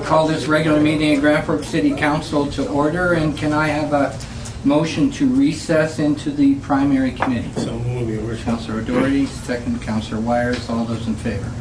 Call this regular meeting of Grand Forks City Council to order, and can I have a motion to recess into the primary committee? So move, Your Worship. Councillor O'Doherty, second Councillor Wires. All those in favor?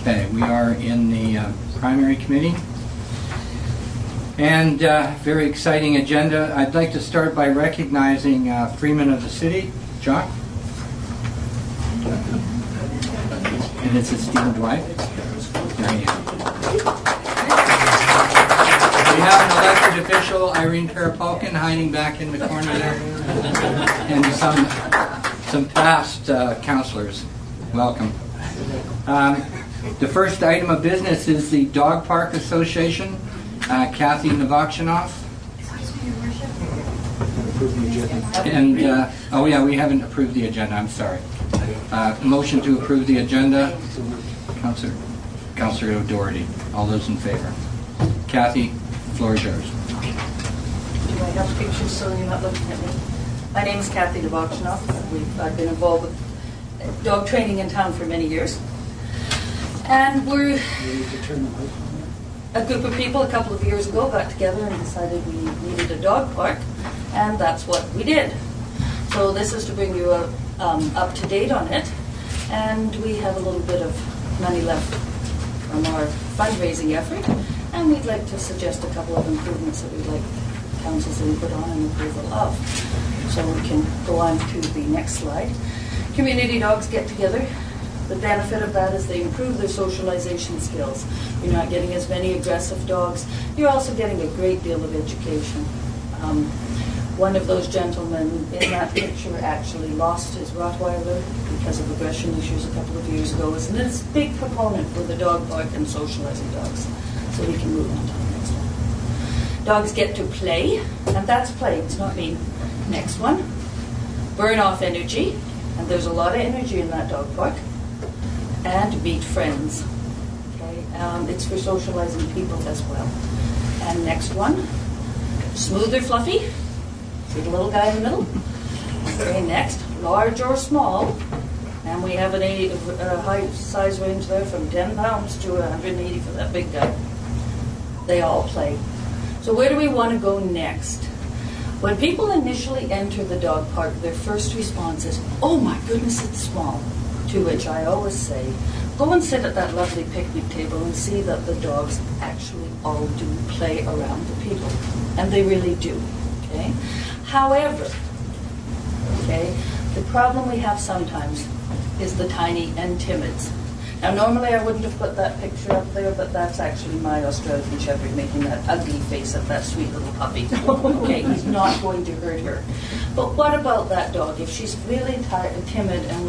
Okay, we are in the primary committee. And very exciting agenda. I'd like to start by recognizing Freeman of the City, Jock. And it's his esteemed wife. There you go. We have an elected official, Irene Perapolkin, hiding back in the corner there. And some past councillors. Welcome. The first item of business is the Dog Park Association. Kathy Novakshinoff. And, oh yeah, we haven't approved the agenda, I'm sorry. Motion to approve the agenda. Councillor O'Doherty. All those in favor? Kathy, the floor is yours. Do I have pictures so you're not looking at me? My name is Kathy Novakshinoff. I've been involved with dog training in town for many years. And we're a group of people a couple of years ago got together and decided we needed a dog park, and that's what we did. So this is to bring you up to date on it, and we have a little bit of money left from our fundraising effort, and we'd like to suggest a couple of improvements that we'd like council's input on and approval of. So we can go on to the next slide. Community dogs get together. The benefit of that is they improve their socialization skills. You're not getting as many aggressive dogs. You're also getting a great deal of education. One of those gentlemen in that picture actually lost his Rottweiler because of aggression issues a couple of years ago. And it's a big proponent for the dog park and socializing dogs. So we can move on to the next one. Dogs get to play, and that's play, it's not mean. Next one. Burn off energy, and there's a lot of energy in that dog park. And meet friends. Okay, it's for socializing people as well. And next one, smooth or fluffy. See the little guy in the middle? Okay, next, large or small. And we have a high size range there from 10 pounds to 180 for that big guy. They all play. So where do we want to go next? When people initially enter the dog park, their first response is, oh my goodness, it's small. To which I always say, go and sit at that lovely picnic table and see that the dogs actually all do play around the people. And they really do. Okay? However, okay, the problem we have sometimes is the tiny and timids. Now normally I wouldn't have put that picture up there, but that's actually my Australian Shepherd making that ugly face at that sweet little puppy. Okay, he's not going to hurt her. But what about that dog? If she's really timid and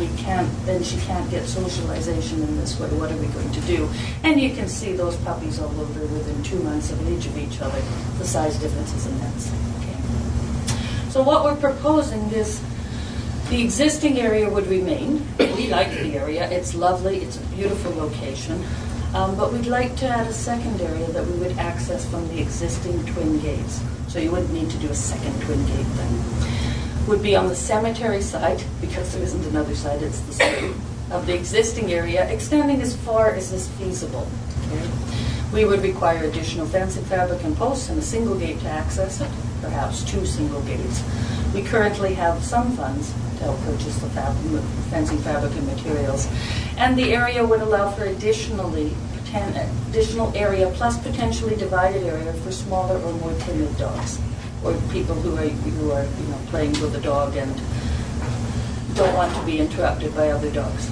then she can't get socialization in this way, what are we going to do? And you can see those puppies, although they're within 2 months of age of each other, the size difference is immense. Okay. So what we're proposing is the existing area would remain. We like the area. It's lovely. It's a beautiful location. But we'd like to add a second area that we would access from the existing twin gates. So you wouldn't need to do a second twin gate then. Would be on the cemetery side, because there isn't another side, it's the same, of the existing area, extending as far as is feasible. Okay? We would require additional fencing fabric and posts and a single gate to access it, perhaps 2 single gates. We currently have some funds to help purchase the fencing fabric and materials. And the area would allow for additional area plus potentially divided area for smaller or more timid dogs, or people who are playing with a dog and don't want to be interrupted by other dogs.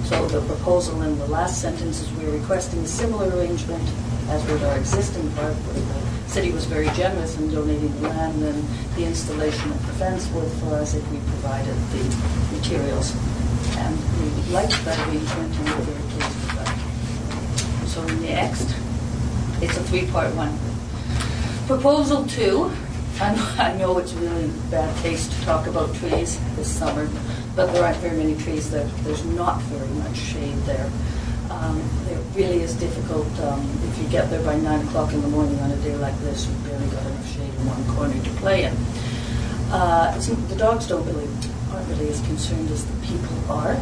So the proposal in the last sentence is we're requesting a similar arrangement as with our existing park, where the city was very generous in donating the land and the installation of the fence wood for us if we provided the materials. And we liked that arrangement and we're very pleased with that. So next, it's a 3-part one. Proposal 2, I know it's really bad taste to talk about trees this summer, but there aren't very many trees there. There's not very much shade there. It really is difficult. If you get there by 9 o'clock in the morning on a day like this, you've barely got enough shade in one corner to play in. The dogs aren't really as concerned as the people are.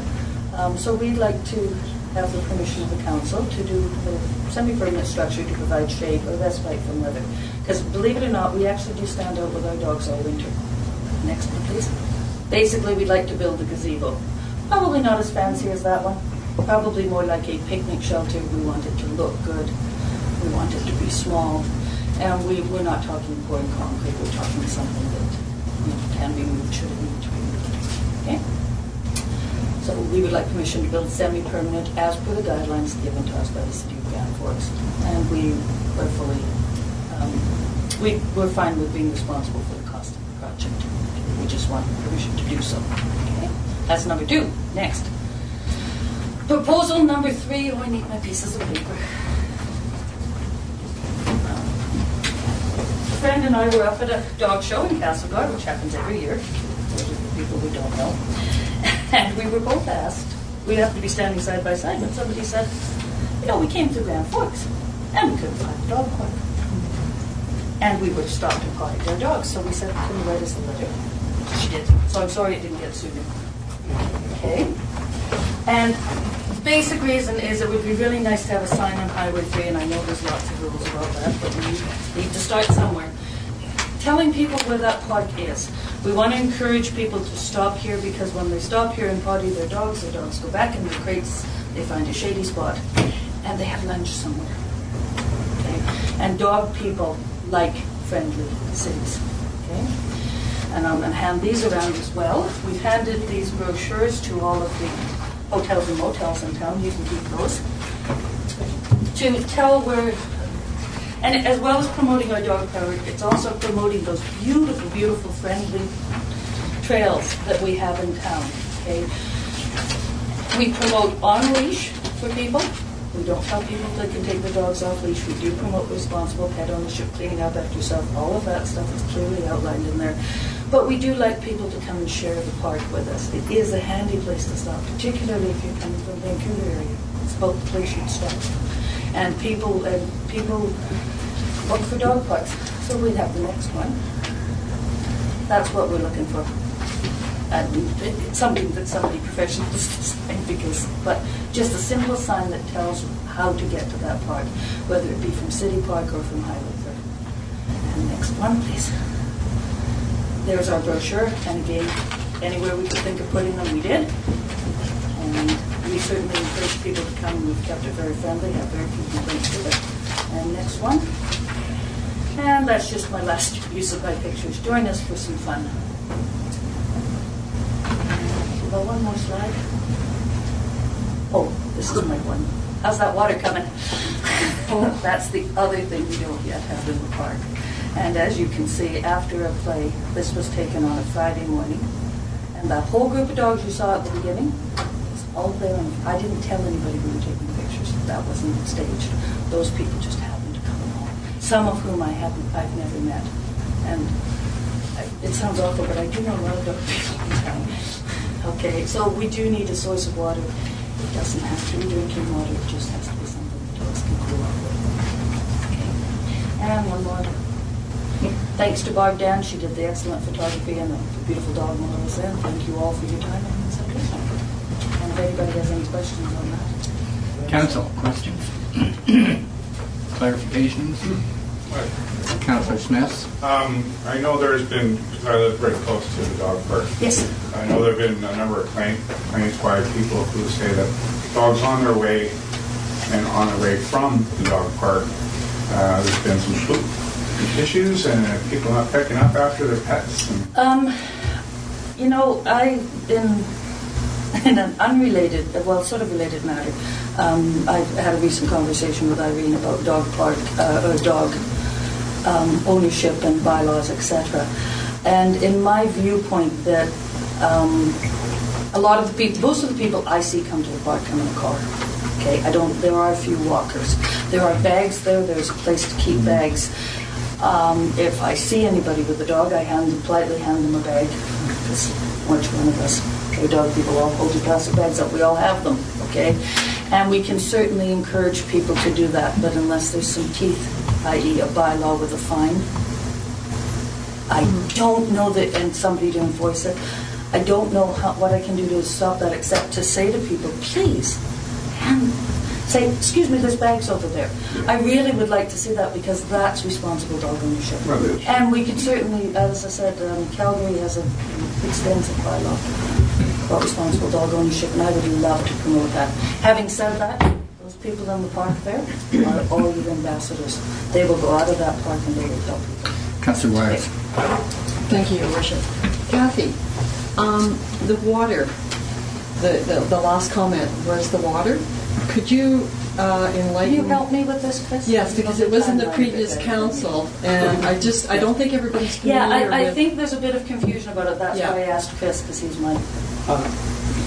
So we'd like to have the permission of the council to do a semi-permanent structure to provide shade or respite from weather. Because believe it or not, we actually do stand out with our dogs all winter. Next one, please. Basically, we'd like to build a gazebo. Probably not as fancy as that one. Probably more like a picnic shelter. We want it to look good. We want it to be small. And we're not talking pouring concrete. We're talking something that can be moved should it need to be moved. Okay? So we would like permission to build semi-permanent as per the guidelines given to us by the City of Grand Forks. And we're fully, we're fine with being responsible for the cost of the project. We just want permission to do so. Okay? That's number 2. Next. Proposal number 3. Oh, I need my pieces of paper. A friend and I were up at a dog show in Castlegar, which happens every year. Those are the people who don't know. And we were both asked, we have to be standing side by side, but somebody said, we came through Grand Forks and we couldn't find the dog park. And we were stopped and potted their dogs, so we said, can you write us a letter? She did. So I'm sorry it didn't get sooner. Okay. And basic reason is it would be really nice to have a sign on Highway 3, and I know there's lots of rules about that, but we need to start somewhere. Telling people where that park is. We want to encourage people to stop here because when they stop here and potty their dogs go back in their crates, they find a shady spot, and they have lunch somewhere. Okay? And dog people like friendly cities. Okay? And I'm going to hand these around as well. We've handed these brochures to all of the hotels and motels in town. You can keep those. To tell where, and as well as promoting our dog power, it's also promoting those beautiful, beautiful, friendly trails that we have in town. Okay? We promote on leash for people. We don't tell people they can take their dogs off leash. We do promote responsible pet ownership, cleaning up after yourself. All of that stuff is clearly outlined in there. But we do like people to come and share the park with us. It is a handy place to stop, particularly if you're coming from the Vancouver area. It's about the place you'd stop. And people look for dog parks. So we have the next one. That's what we're looking for. And it's something that somebody professional is design but just a simple sign that tells how to get to that park, whether it be from City Park or from Highway 3. And next one, please. There's our brochure, and again, anywhere we could think of putting them, we did. And we certainly encourage people to come. We've kept it very friendly, have very few complaints with it. And next one. And that's just my last use of my pictures. Join us for some fun. About one more slide. Oh, this is my one. How's that water coming? That's the other thing we don't yet have in the park. And as you can see, after a play, this was taken on a Friday morning. And that whole group of dogs you saw at the beginning, was all there. And I didn't tell anybody we were taking pictures. That wasn't staged. Those people just happened to come along. Some of whom I've never met. And it sounds awful, but I do know a lot of dog people in town. Okay, so we do need a source of water. It doesn't have to be drinking water. It just has to be something the dogs can cool off with. Okay, and one more. Thanks to Barb Dan, she did the excellent photography and the beautiful dog models there. Thank you all for your time and consideration. And if anybody has any questions on that. Council, questions? Clarifications? Councillor Smith? I know there's been, because I live very close to the dog park. Yes. I know there have been a number of complaints by people who say that dogs on their way and on their way from the dog park, there's been some poop issues and people not picking up after their pets. In an unrelated, well, sort of related matter, I've had a recent conversation with Irene about dog park, or dog ownership and bylaws, etc. And in my viewpoint, that a lot of the people, most of the people I see come to the park come in a car. Okay, there are a few walkers. There are bags there. There's a place to keep bags. If I see anybody with a dog, I politely hand them a bag. Because which one of us, okay, dog people all hold your plastic bags up. We all have them, okay? And we can certainly encourage people to do that, but unless there's some teeth, i.e. a bylaw with a fine, I don't know that, and somebody to enforce it, I don't know what I can do to stop that except to say to people, please, and say, excuse me, there's bags over there. I really would like to see that, because that's responsible dog ownership. Well, it is. And we could certainly, as I said, Calgary has an extensive bylaw about responsible dog ownership, and I would love to promote that. Having said that, those people in the park there are all your ambassadors. They will go out of that park and they will help people. Councillor Wise. Thank you, Your Worship. Kathy, the water, the last comment was the water. Could you enlighten? Can you help me with this, Chris? Yes, because it was in the previous council, and I don't think everybody's familiar Yeah, I with. think there's a bit of confusion about it. That's Yeah. why I asked Chris, because he's my...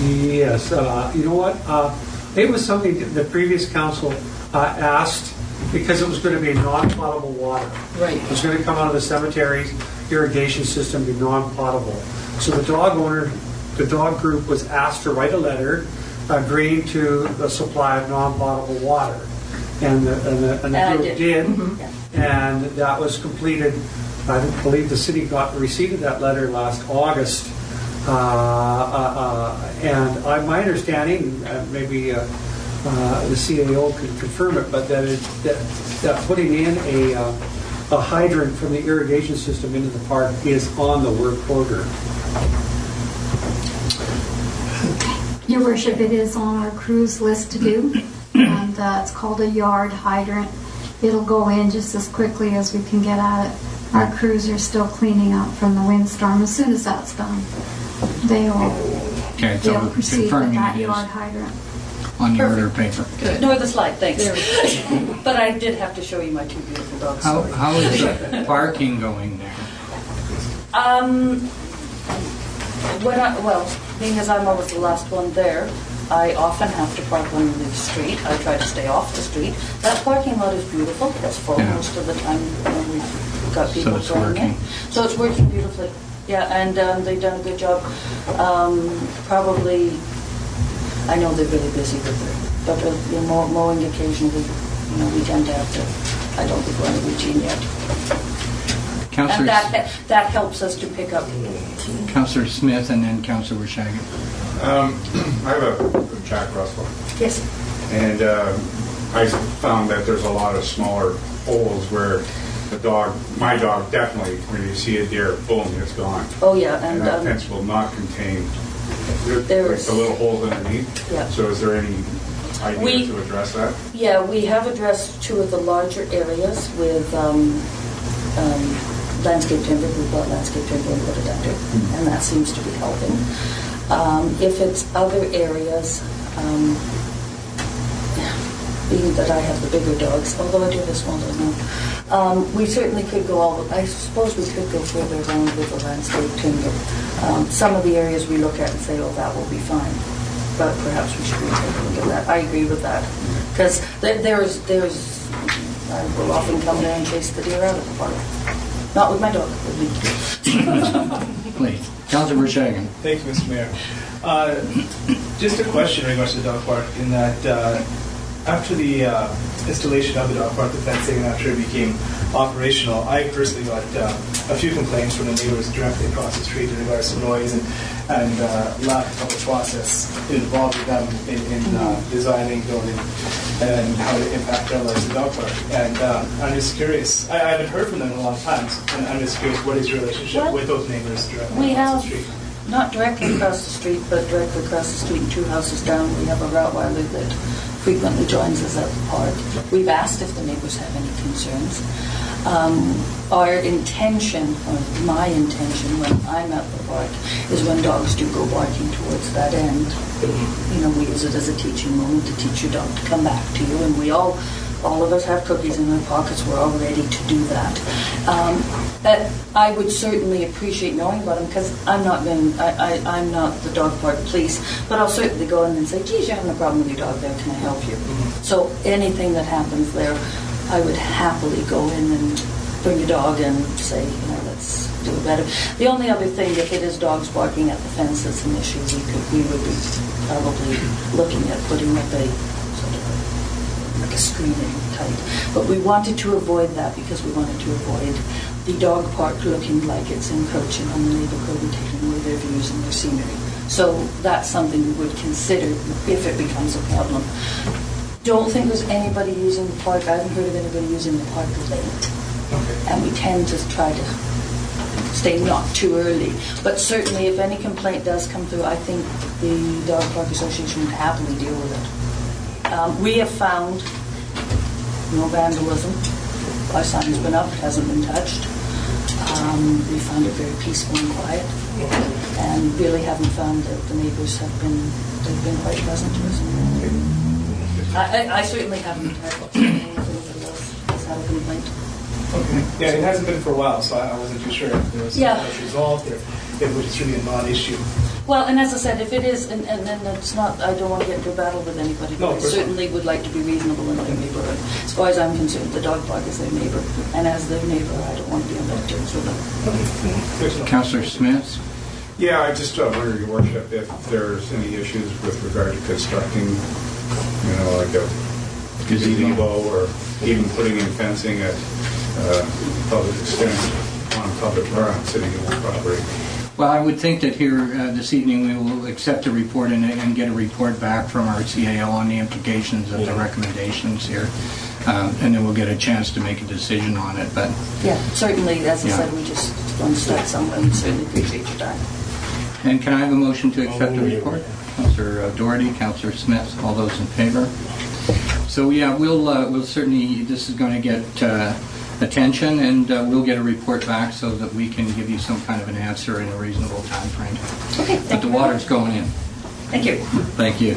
Yes, you know what? It was something that the previous council asked, because it was going to be non-potable water. Right. It was going to come out of the cemetery's irrigation system, be non-potable. So the dog group was asked to write a letter agreeing to the supply of non-potable water. And the group did, and that was completed. I believe the city got receipt of that letter last August. And my understanding, maybe the CAO could confirm it, but that putting in a hydrant from the irrigation system into the park is on the work order. Your Worship, it is on our cruise list to do, and it's called a yard hydrant. It'll go in just as quickly as we can get at it. Our crews are still cleaning up from the windstorm. As soon as that's done, they'll proceed with that yard hydrant. On your order paper. Nor the slide, thanks. There we go. But I did have to show you my two beautiful dogs. How is the parking going there? Being as I'm always the last one there, I often have to park on the street. I try to stay off the street. That parking lot is beautiful. It's full most of the time when we've got people it's going working. in. So it's working beautifully. Yeah, and they've done a good job. Probably, I know they're really busy with it, but mowing occasionally, we tend to have to, I don't think we're on a routine yet. And that helps us to pick up. Councillor Smith and then Councillor Shagan. I have a Jack Russell, Yes. and I found that there's a lot of smaller holes where my dog definitely, when you see a deer, boom, it's gone. Oh, yeah. And that fence will not contain the little holes underneath. Yeah. So is there any idea to address that? Yeah, we have addressed two of the larger areas with landscape timber. We bought landscape timber and put it under, and that seems to be helping. If it's other areas, being that I have the bigger dogs, although I do have a small dog now, we certainly could go I suppose we could go further around with the landscape timber. Some of the areas we look at and say, oh, that will be fine. But perhaps we should take a look at that. I agree with that. Because I will often come there and chase the deer out of the park. Not with my dog, with me. Please. Councillor Shagan. Thank you, Mr. Mayor. Just a question in regards to the dog park, in that after the installation of the dog park, the fencing, and after it became operational, I personally got a few complaints from the neighbors directly across the street in regards to noise and lack of a process involving them in designing, building, and how to impact their lives in the dog park. And I'm just curious, I haven't heard from them in a long time, and I'm just curious, what is your relationship with those neighbors directly across the street? Not directly across the street, but directly across the street and 2 houses down, we have a Rottweiler that frequently joins us at the park. We've asked if the neighbors have any concerns. Our intention, or my intention when I'm at the park, is when dogs do go barking towards that end, we use it as a teaching moment to teach your dog to come back to you, and we all of us have cookies in our pockets. We're all ready to do that. But I would certainly appreciate knowing about them, because I'm not the dog park police, but I'll certainly go in and say, geez, you're having a problem with your dog there, can I help you? So anything that happens there, I would happily go in and bring your dog and say, let's do it better. The only other thing, if it is dogs barking at the fence, that's an issue, we would be probably looking at putting up a sort of like a screening type. But we wanted to avoid that, because we wanted to avoid the dog park looking like it's encroaching on the neighborhood and taking away their views and their scenery. So that's something we would consider if it becomes a problem. Don't think there's anybody using the park. I haven't heard of anybody using the park late. Okay. And we tend to try to stay not too early. But certainly if any complaint does come through, I think the Dog Park Association would happily deal with it. We have found no vandalism. Our sign's been up, it hasn't been touched. We found it very peaceful and quiet, and really haven't found that the neighbors they've been quite pleasant to us. I certainly haven't heard of anybody else has had a complaint. Okay. Yeah, it hasn't been for a while, so I wasn't too sure if there was something that's resolved or if it was just really a non-issue. Well, and as I said, if it is, and it's not, I don't want to get into a battle with anybody, No, but I of course certainly would like to be reasonable in their neighborhood. As far as I'm concerned, the dog park is their neighbor, and as their neighbor, I don't want to be on bad terms with them. There's no- Councillor Smith? Yeah, I just wonder, Your Worship, if there's any issues with regard to constructing, like a gazebo or even putting in fencing at public extent on public or on city-owned property. Well, I would think that here this evening we will accept a report and get a report back from our CAO on the implications of the recommendations here. And then we'll get a chance to make a decision on it. But Yeah, certainly, as I Yeah. said, we just want to start somewhere, and certainly appreciate your time. And can I have a motion to accept the report? Councillor Doherty, Councillor Smith, all those in favor? So yeah, we'll certainly, this is going to get attention, and we'll get a report back so that we can give you some kind of an answer in a reasonable time frame. Okay, But thank the you very water's much. going in. Thank you. Thank you.